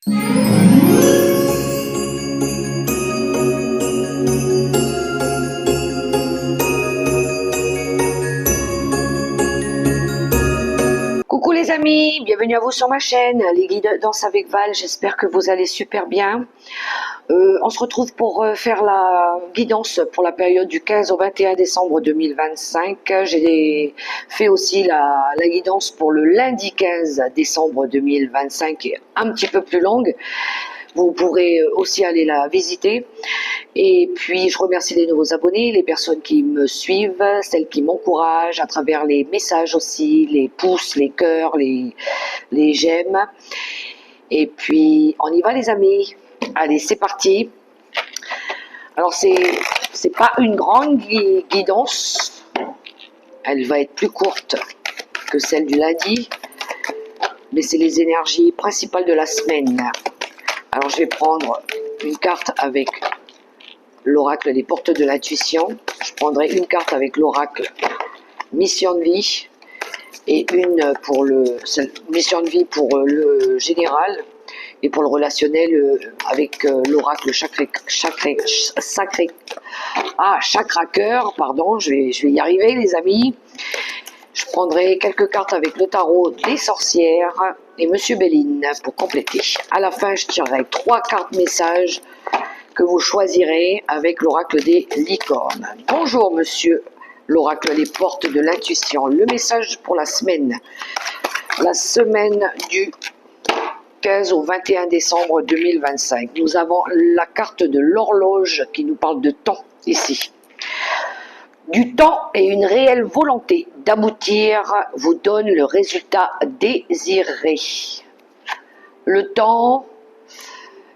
Coucou les amis, bienvenue à vous sur ma chaîne, les guides Danse avec Val, j'espère que vous allez super bien. On se retrouve pour faire la guidance pour la période du 15 au 21 décembre 2025. J'ai fait aussi la guidance pour le lundi 15 décembre 2025, qui est un petit peu plus longue. Vous pourrez aussi aller la visiter. Et puis, je remercie les nouveaux abonnés, les personnes qui me suivent, celles qui m'encouragent à travers les messages aussi, les pouces, les cœurs, les j'aime. Et puis, on y va les amis. Allez, c'est parti. Alors, c'est pas une grande guidance. Elle va être plus courte que celle du lundi. Mais c'est les énergies principales de la semaine. Alors, je vais prendre une carte avec l'oracle des portes de l'intuition. Je prendrai une carte avec l'oracle mission de vie et une pour le mission de vie pour le général et pour le relationnel avec l'oracle chakra cœur, pardon, je vais y arriver les amis. Je prendrai quelques cartes avec le tarot des sorcières et Monsieur Béline pour compléter. À la fin, je tirerai 3 cartes messages que vous choisirez avec l'oracle des licornes. Bonjour monsieur l'oracle des portes de l'intuition. Le message pour la semaine du 15 au 21 décembre 2025. Nous avons la carte de l'horloge qui nous parle de temps ici. Du temps et une réelle volonté d'aboutir vous donne le résultat désiré. Le temps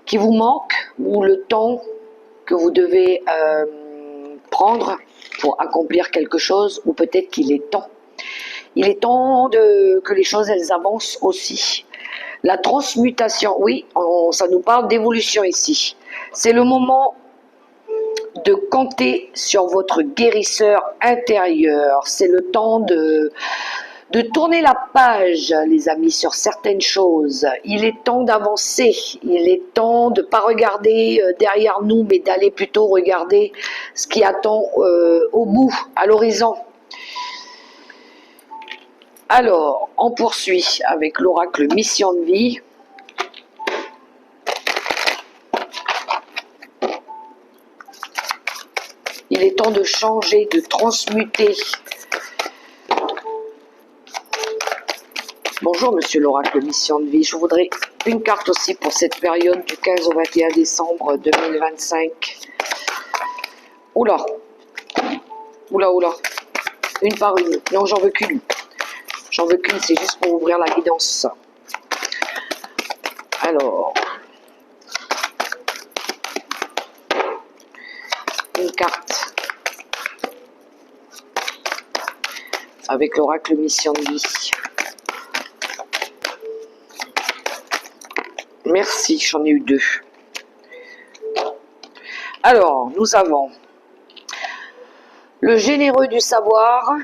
qui vous manque ou le temps que vous devez prendre pour accomplir quelque chose, ou peut-être qu'il est temps. Il est temps que les choses elles avancent aussi. La transmutation, oui, ça nous parle d'évolution ici. C'est le moment de compter sur votre guérisseur intérieur. C'est le temps de tourner la page, les amis, sur certaines choses. Il est temps d'avancer. Il est temps de ne pas regarder derrière nous, mais d'aller plutôt regarder ce qui attend au bout, à l'horizon. Alors, on poursuit avec l'oracle mission de vie. Il est temps de changer, de transmuter. Bonjour monsieur l'oracle mission de vie, je voudrais une carte aussi pour cette période du 15 au 21 décembre 2025. Oula, une par une, non j'en veux qu'une, c'est juste pour ouvrir la guidance. Alors, une carte avec l'oracle mission de vie. Merci, j'en ai eu 2. Alors, nous avons le généreux du savoir,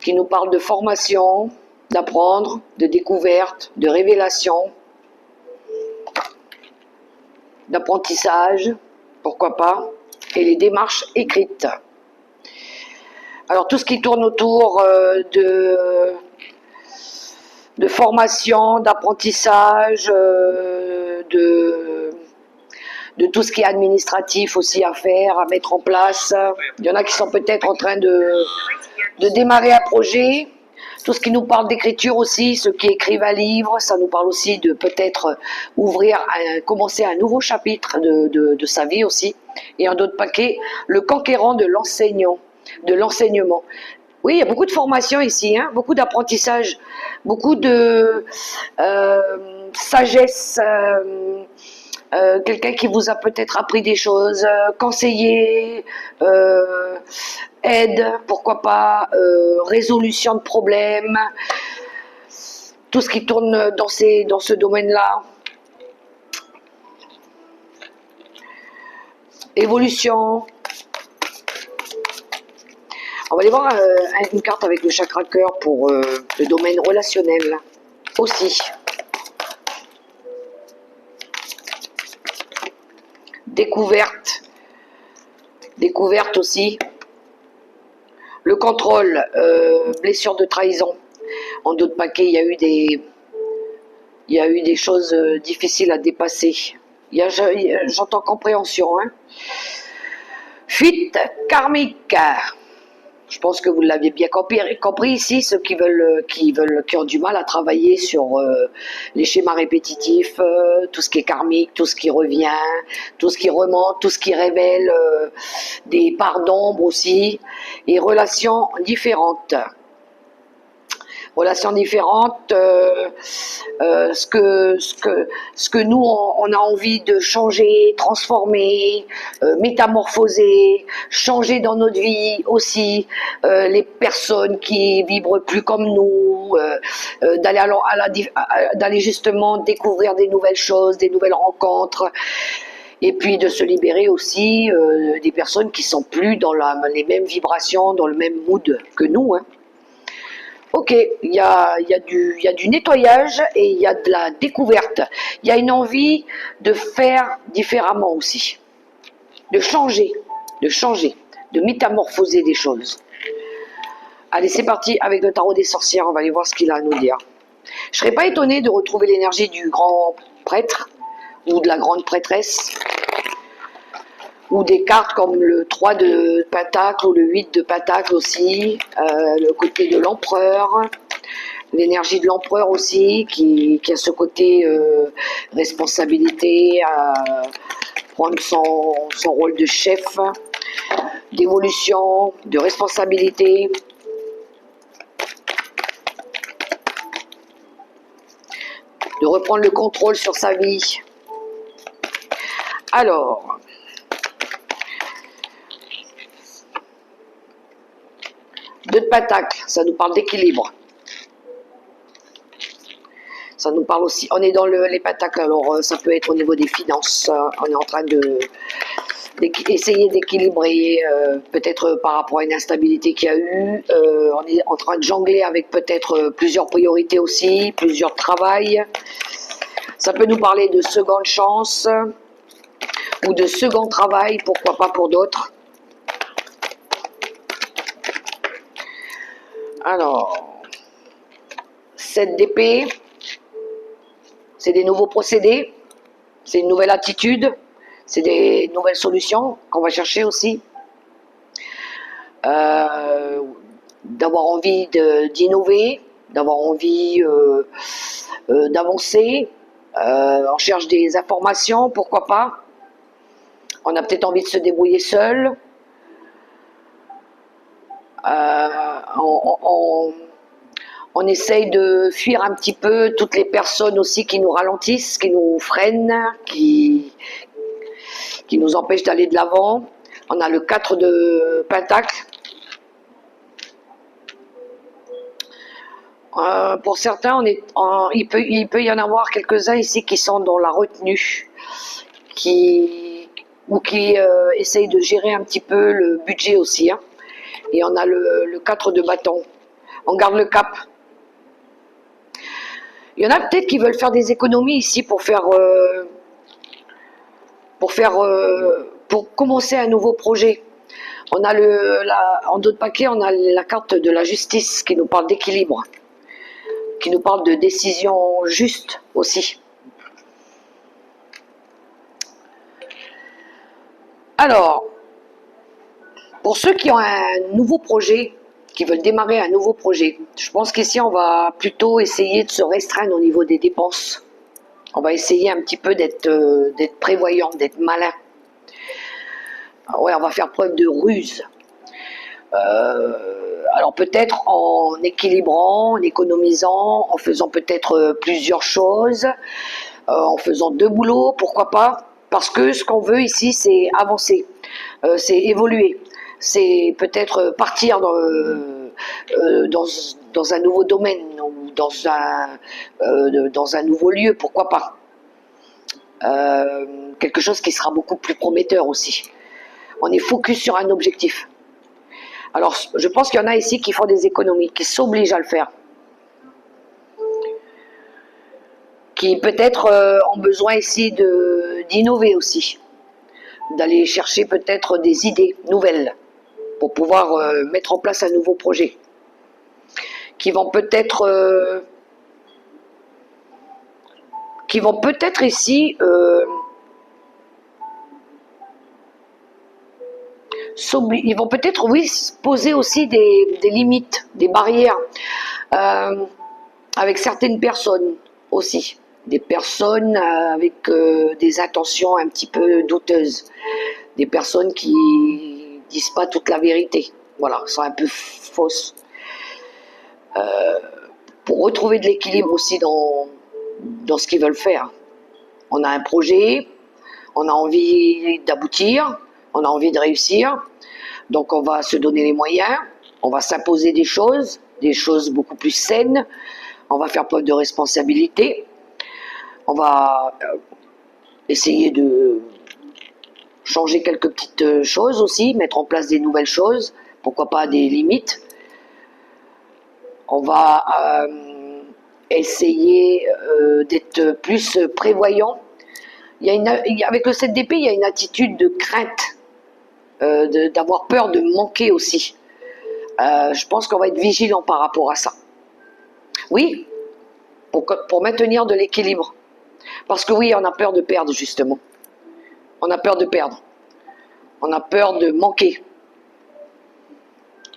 qui nous parle de formation, d'apprendre, de découverte, de révélation, d'apprentissage, pourquoi pas, et les démarches écrites. Alors, tout ce qui tourne autour de formation, d'apprentissage, de tout ce qui est administratif aussi à faire, à mettre en place. Il y en a qui sont peut-être en train de démarrer un projet. Tout ce qui nous parle d'écriture aussi, ceux qui écrivent un livre, ça nous parle aussi de peut-être commencer un nouveau chapitre de sa vie aussi. Et un autre paquet, le conquérant de l'enseignement. Oui, il y a beaucoup de formation ici, hein, beaucoup d'apprentissage, beaucoup de sagesse, quelqu'un qui vous a peut-être appris des choses, conseiller, aide, pourquoi pas, résolution de problèmes, tout ce qui tourne dans ce domaine-là. Évolution. On va aller voir une carte avec le chakra cœur pour le domaine relationnel aussi. découverte, découverte aussi. Le contrôle, blessure de trahison. En d'autres paquets, il y a eu des choses difficiles à dépasser. J'entends compréhension. Hein. Fuite karmique. Je pense que vous l'avez bien compris ici, ceux qui ont du mal à travailler sur les schémas répétitifs, tout ce qui est karmique, tout ce qui revient, tout ce qui remonte, tout ce qui révèle des parts d'ombre aussi, et relations différentes. Relations différentes, ce que nous on a envie de changer, transformer, métamorphoser, changer dans notre vie aussi, les personnes qui vibrent plus comme nous, d'aller justement découvrir des nouvelles choses, des nouvelles rencontres. Et puis de se libérer aussi des personnes qui sont plus dans les mêmes vibrations, dans le même mood que nous. Hein. Ok, il y a du nettoyage et il y a de la découverte. Il y a une envie de faire différemment aussi, de changer, de métamorphoser des choses. Allez, c'est parti avec le tarot des sorcières, on va aller voir ce qu'il a à nous dire. Je serais pas étonnée de retrouver l'énergie du grand prêtre ou de la grande prêtresse, ou des cartes comme le 3 de Pentacle ou le 8 de Pentacle aussi, le côté de l'empereur, l'énergie de l'empereur aussi, qui a ce côté responsabilité, à prendre son rôle de chef, d'évolution, de responsabilité. De reprendre le contrôle sur sa vie. Alors, deux de Pentacle, ça nous parle d'équilibre. Ça nous parle aussi, on est dans les Pentacles, alors ça peut être au niveau des finances, on est en train d'essayer d'équilibrer, peut-être par rapport à une instabilité qu'il y a eu, on est en train de jongler avec peut-être plusieurs priorités aussi, plusieurs travails. Ça peut nous parler de seconde chance ou de second travail, pourquoi pas pour d'autres. Alors, 7 d'épée, c'est des nouveaux procédés, c'est une nouvelle attitude, c'est des nouvelles solutions qu'on va chercher aussi. D'avoir envie d'innover, d'avoir envie d'avancer, on cherche des informations, pourquoi pas. On a peut-être envie de se débrouiller seul. On essaye de fuir un petit peu toutes les personnes aussi qui nous ralentissent, qui nous freinent, qui nous empêchent d'aller de l'avant. On a le 4 de Pentacle. Pour certains, il peut y en avoir quelques-uns ici qui sont dans la retenue, qui essayent de gérer un petit peu le budget aussi. Hein. Et on a le 4 de bâton. On garde le cap. Il y en a peut-être qui veulent faire des économies ici pour commencer un nouveau projet. On a en d'autres paquets, on a la carte de la justice qui nous parle d'équilibre, qui nous parle de décision juste aussi. Alors, pour ceux qui ont un nouveau projet, qui veulent démarrer un nouveau projet, je pense qu'ici on va plutôt essayer de se restreindre au niveau des dépenses. On va essayer un petit peu d'être prévoyant, d'être malin. Ouais, on va faire preuve de ruse. Alors peut-être en équilibrant, en économisant, en faisant peut-être plusieurs choses, en faisant 2 boulots, pourquoi pas. Parce que ce qu'on veut ici, c'est avancer, c'est évoluer, c'est peut-être partir dans un nouveau domaine ou dans un nouveau lieu, pourquoi pas. Quelque chose qui sera beaucoup plus prometteur aussi. On est focus sur un objectif. Alors, je pense qu'il y en a ici qui font des économies, qui s'obligent à le faire. Qui peut-être ont besoin ici d'innover aussi. d'aller chercher peut-être des idées nouvelles pour pouvoir mettre en place un nouveau projet qui vont peut-être ici ils vont peut-être, oui, poser aussi des limites, des barrières avec certaines personnes aussi. Des personnes avec des intentions un petit peu douteuses. Des personnes qui disent pas toute la vérité. Voilà, sont un peu fausses. Pour retrouver de l'équilibre aussi dans ce qu'ils veulent faire. On a un projet, on a envie d'aboutir, on a envie de réussir, donc on va se donner les moyens, on va s'imposer des choses beaucoup plus saines, on va faire preuve de responsabilité, on va essayer de changer quelques petites choses aussi, mettre en place des nouvelles choses, pourquoi pas des limites. On va essayer d'être plus prévoyant. Avec le 7 d'épée, il y a une attitude de crainte, d'avoir peur de manquer aussi. Je pense qu'on va être vigilant par rapport à ça. Oui, pour maintenir de l'équilibre. Parce que oui, on a peur de perdre justement. On a peur de perdre. On a peur de manquer.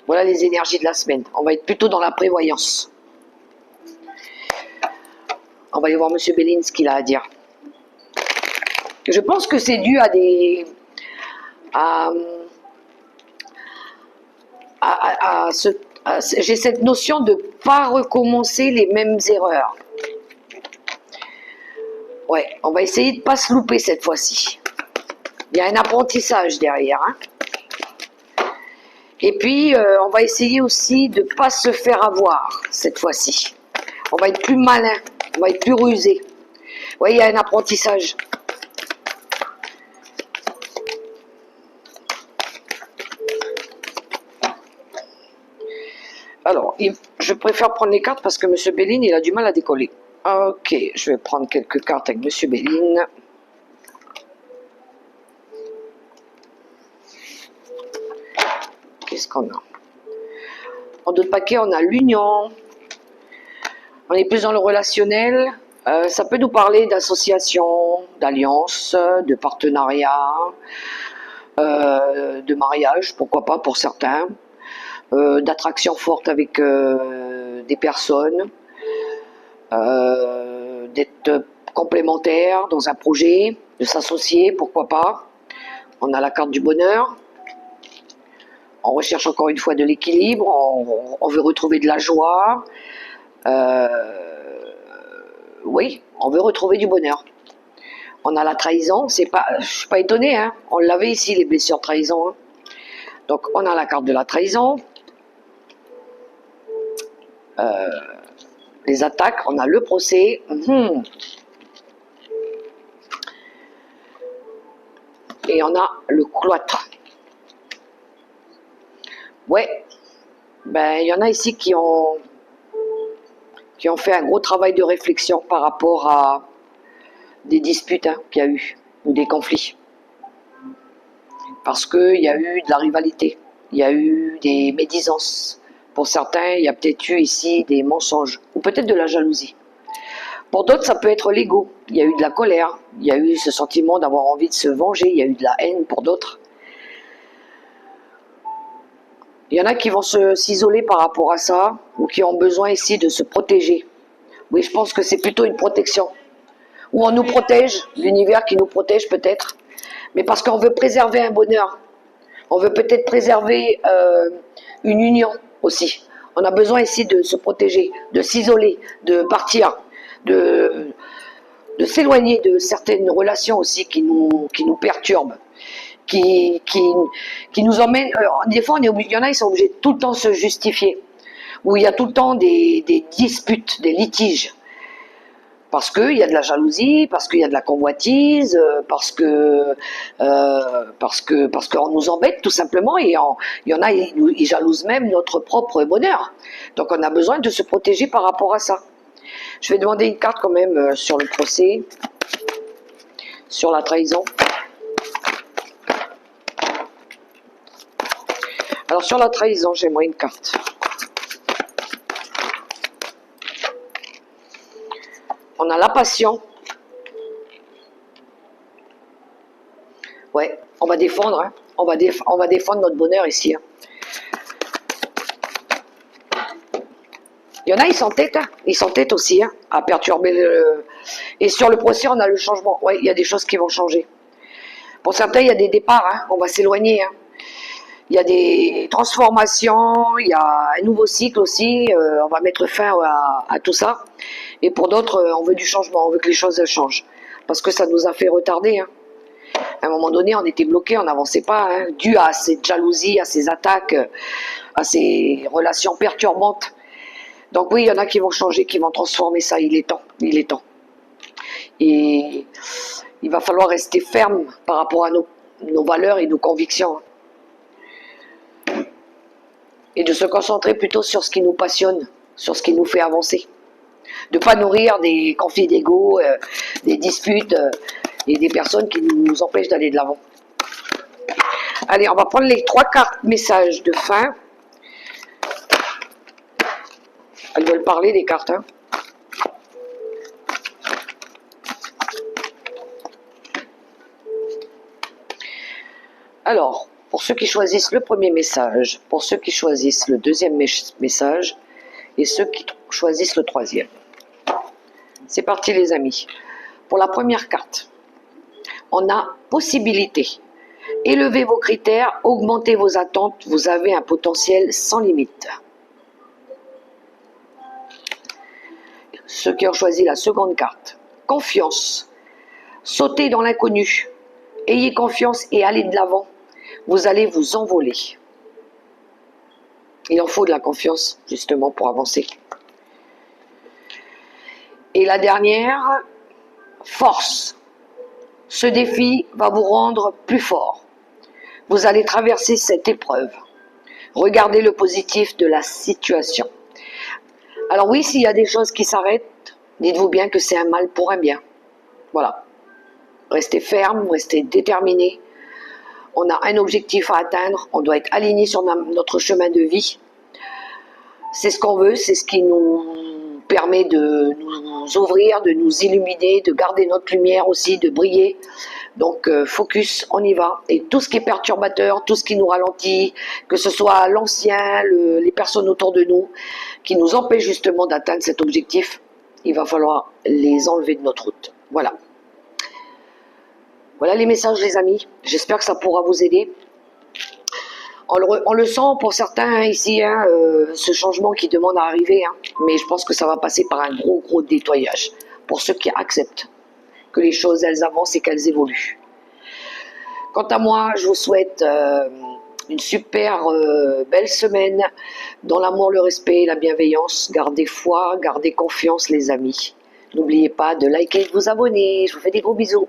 Voilà les énergies de la semaine. On va être plutôt dans la prévoyance. On va aller voir Monsieur Béline ce qu'il a à dire. Je pense que c'est dû à j'ai cette notion de ne pas recommencer les mêmes erreurs. Ouais, on va essayer de ne pas se louper cette fois-ci. Il y a un apprentissage derrière. Hein. Et puis, on va essayer aussi de ne pas se faire avoir cette fois-ci. On va être plus malin, on va être plus rusé. Ouais, il y a un apprentissage. Alors, je préfère prendre les cartes parce que M. Béline, il a du mal à décoller. Ok, je vais prendre quelques cartes avec M. Béline. Qu'est-ce qu'on a? En d'autres paquets, on a l'union. On est plus dans le relationnel. Ça peut nous parler d'association, d'alliance, de partenariat, de mariage, pourquoi pas pour certains. D'attraction forte avec des personnes, d'être complémentaire dans un projet, de s'associer, pourquoi pas. On a la carte du bonheur. On recherche encore une fois de l'équilibre, on veut retrouver de la joie. Oui, on veut retrouver du bonheur. On a la trahison, je ne suis pas étonnée, hein. On l'avait ici, les blessures trahison. Hein. Donc on a la carte de la trahison. Les attaques, on a le procès. Et on a le cloître. Ouais, ben il y en a ici qui ont fait un gros travail de réflexion par rapport à des disputes qu'il y a eu, ou des conflits. Parce qu'il y a eu de la rivalité, il y a eu des médisances. Pour certains, il y a peut-être eu ici des mensonges, ou peut-être de la jalousie. Pour d'autres, ça peut être l'ego. Il y a eu de la colère, il y a eu ce sentiment d'avoir envie de se venger, il y a eu de la haine pour d'autres. Il y en a qui vont s'isoler par rapport à ça, ou qui ont besoin ici de se protéger. Oui, je pense que c'est plutôt une protection. Ou on nous protège, l'univers qui nous protège peut-être, mais parce qu'on veut préserver un bonheur. On veut peut-être préserver une union aussi. On a besoin ici de se protéger, de s'isoler, de partir, de s'éloigner de certaines relations aussi qui nous perturbent, qui nous emmènent. Des fois, il y en a, ils sont obligés de tout le temps se justifier, où il y a tout le temps des disputes, des litiges. Parce qu'il y a de la jalousie, parce qu'il y a de la convoitise, parce qu'on nous embête tout simplement, et il y en a, ils jalousent même notre propre bonheur. Donc on a besoin de se protéger par rapport à ça. Je vais demander une carte quand même sur le procès, sur la trahison. Alors sur la trahison, j'ai moi une carte. On a la passion. Ouais, on va défendre, hein. On va défendre notre bonheur ici. Hein. Il y en a, ils s'entêtent, hein. Ils s'entêtent aussi, hein, à perturber le... Et sur le procès, on a le changement. Ouais, il y a des choses qui vont changer. Pour certains, il y a des départs, hein. On va s'éloigner, hein. Il y a des transformations, il y a un nouveau cycle aussi, on va mettre fin à tout ça. Et pour d'autres, on veut du changement, on veut que les choses changent. Parce que ça nous a fait retarder. Hein. À un moment donné, on était bloqués, on n'avançait pas, hein, dû à cette jalousie, à ces attaques, à ces relations perturbantes. Donc oui, il y en a qui vont changer, qui vont transformer ça, il est temps, il est temps. Et il va falloir rester ferme par rapport à nos valeurs et nos convictions. Et de se concentrer plutôt sur ce qui nous passionne, sur ce qui nous fait avancer. De ne pas nourrir des conflits d'ego, des disputes et des personnes qui nous empêchent d'aller de l'avant. Allez, on va prendre les 3 cartes messages de fin. Elles veulent parler, les cartes. Hein. Alors, pour ceux qui choisissent le premier message, pour ceux qui choisissent le deuxième message et ceux qui choisissent le troisième. C'est parti les amis. Pour la première carte, on a possibilité. Élevez vos critères, augmentez vos attentes, vous avez un potentiel sans limite. Ceux qui ont choisi la seconde carte, confiance. Sautez dans l'inconnu. Ayez confiance et allez de l'avant. Vous allez vous envoler. Il en faut de la confiance, justement, pour avancer. Et la dernière, force. Ce défi va vous rendre plus fort. Vous allez traverser cette épreuve. Regardez le positif de la situation. Alors oui, s'il y a des choses qui s'arrêtent, dites-vous bien que c'est un mal pour un bien. Voilà. Restez ferme, restez déterminé. On a un objectif à atteindre, on doit être aligné sur notre chemin de vie. C'est ce qu'on veut, c'est ce qui nous permet de nous ouvrir, de nous illuminer, de garder notre lumière aussi, de briller. Donc focus, on y va. Et tout ce qui est perturbateur, tout ce qui nous ralentit, que ce soit l'ancien, les personnes autour de nous, qui nous empêchent justement d'atteindre cet objectif, il va falloir les enlever de notre route. Voilà. Voilà les messages les amis, j'espère que ça pourra vous aider. On le sent pour certains ici, hein, ce changement qui demande à arriver, hein, mais je pense que ça va passer par un gros nettoyage pour ceux qui acceptent que les choses elles avancent et qu'elles évoluent. Quant à moi, je vous souhaite une super belle semaine dans l'amour, le respect, la bienveillance. Gardez foi, gardez confiance les amis. N'oubliez pas de liker et de vous abonner, je vous fais des gros bisous.